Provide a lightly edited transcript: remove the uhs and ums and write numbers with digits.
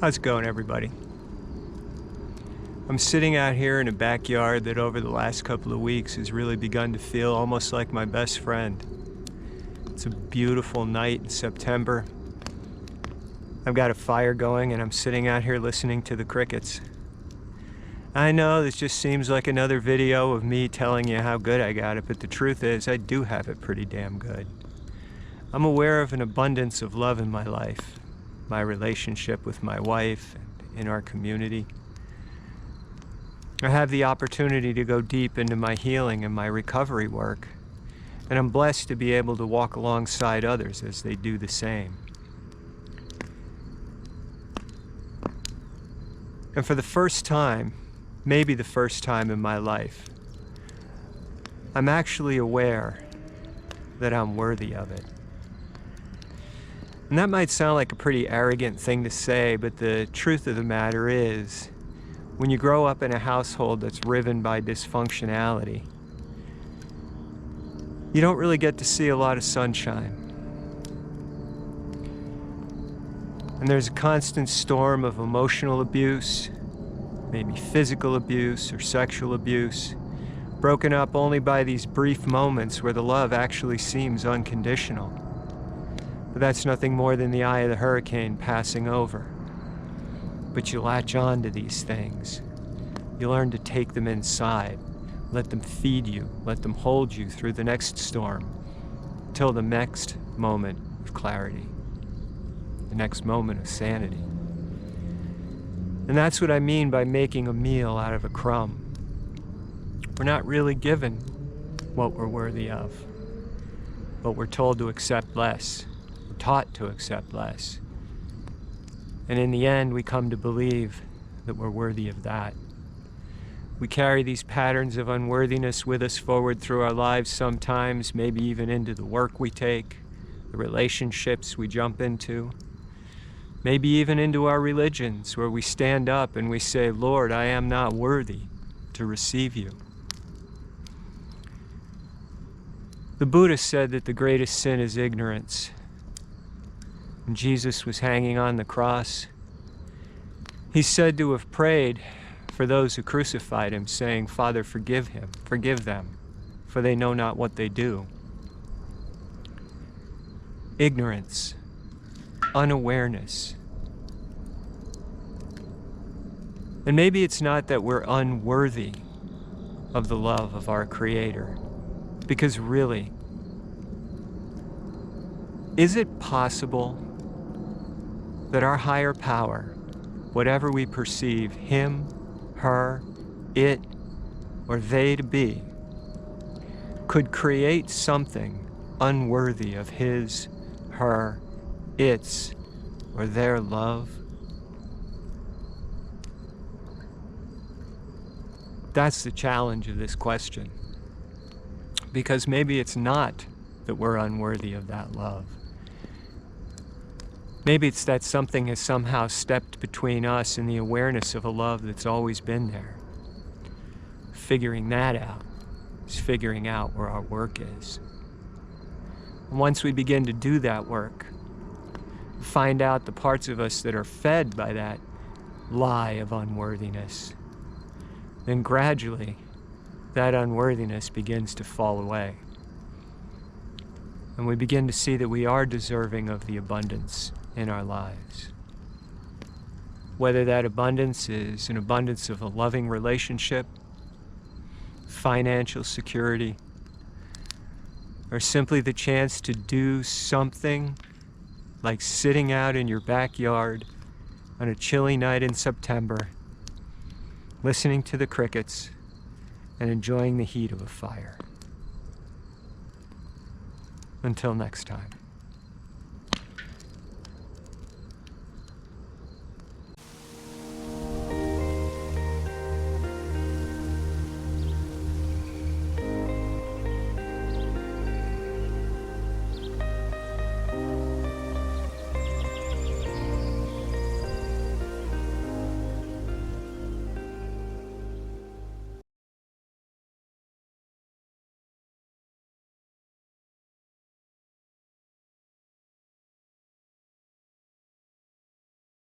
How's it going, everybody? I'm sitting out here in a backyard that over the last couple of weeks has really begun to feel almost like my best friend. It's a beautiful night in September. I've got a fire going and I'm sitting out here listening to the crickets. I know this just seems like another video of me telling you how good I got it, but the truth is I do have it pretty damn good. I'm aware of an abundance of love in my life, my relationship with my wife and in our community. I have the opportunity to go deep into my healing and my recovery work, and I'm blessed to be able to walk alongside others as they do the same. And for the first time, maybe the first time in my life, I'm actually aware that I'm worthy of it. And that might sound like a pretty arrogant thing to say, but the truth of the matter is, when you grow up in a household that's riven by dysfunctionality, you don't really get to see a lot of sunshine. And there's a constant storm of emotional abuse, maybe physical abuse or sexual abuse, broken up only by these brief moments where the love actually seems unconditional. But that's nothing more than the eye of the hurricane passing over. But you latch on to these things. You learn to take them inside, let them feed you, let them hold you through the next storm, till the next moment of clarity, the next moment of sanity. And that's what I mean by making a meal out of a crumb. We're not really given what we're worthy of, but we're told to accept less. Taught to accept less. And in the end, we come to believe that we're worthy of that. We carry these patterns of unworthiness with us forward through our lives sometimes, maybe even into the work we take, the relationships we jump into, maybe even into our religions where we stand up and we say, Lord, I am not worthy to receive you. The Buddha said that the greatest sin is ignorance. When Jesus was hanging on the cross, he's said to have prayed for those who crucified him, saying, Father, forgive them, for they know not what they do. Ignorance, unawareness. And maybe it's not that we're unworthy of the love of our Creator, because really, is it possible that our higher power, whatever we perceive him, her, it, or they to be, could create something unworthy of his, her, its, or their love? That's the challenge of this question. Because maybe it's not that we're unworthy of that love. Maybe it's that something has somehow stepped between us and the awareness of a love that's always been there. Figuring that out is figuring out where our work is. And once we begin to do that work, find out the parts of us that are fed by that lie of unworthiness, then gradually that unworthiness begins to fall away. And we begin to see that we are deserving of the abundance in our lives. Whether that abundance is an abundance of a loving relationship, financial security, or simply the chance to do something like sitting out in your backyard on a chilly night in September, listening to the crickets and enjoying the heat of a fire. Until next time.